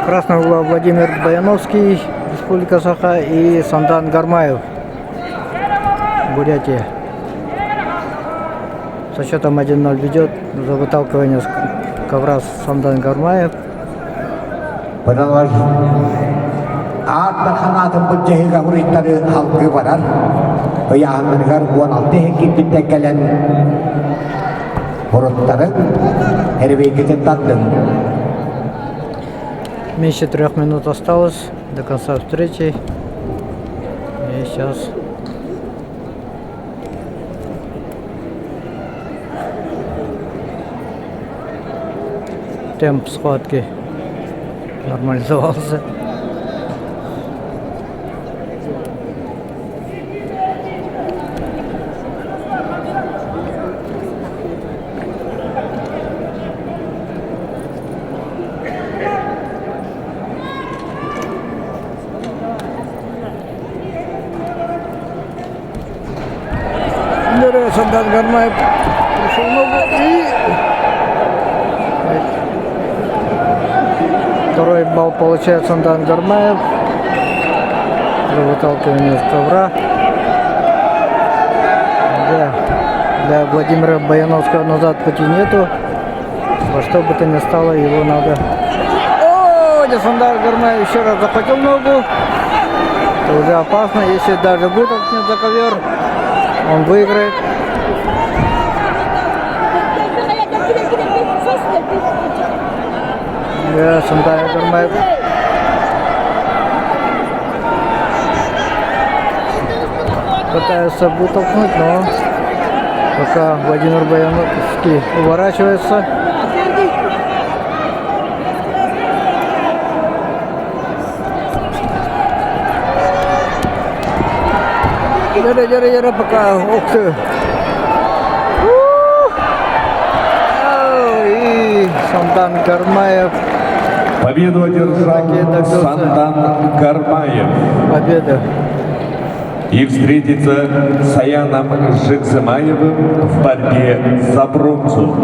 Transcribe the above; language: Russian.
Красный угол Владимир Баяновский, Республика Саха, и Сандан Гармаев, Бурятия. Со счетом 1-0 ведет за выталкивание с ковра Сандан Гармаев. Kanatın bu cehiga hurritleri halkı varar. Yağınlar garbuan altı hekimde tekelen hurritleri her vekete tattın. Меньше 3 минут осталось до конца встречи. И сейчас темп схватки нормализовался. Сандан Гармаев пришел ногу и второй балл получает Сандан Гармаев за выталкивание с ковра. Для Владимира Баяновского назад пути нету. Во что бы то ни стало, его надо... Сандан Гармаев еще раз захватил ногу. Это уже опасно, если даже вытолкнет за ковер, он выиграет. Сандан Гармаев пытается вытолкнуть, но пока Владимир Баяновский уворачивается. Держи, пока. Ух ты. И Сандан Гармаев. Победу одержал Сандан Гармаев. Победа. И встретится с Аяном Жикзымаевым в борьбе за бронзу.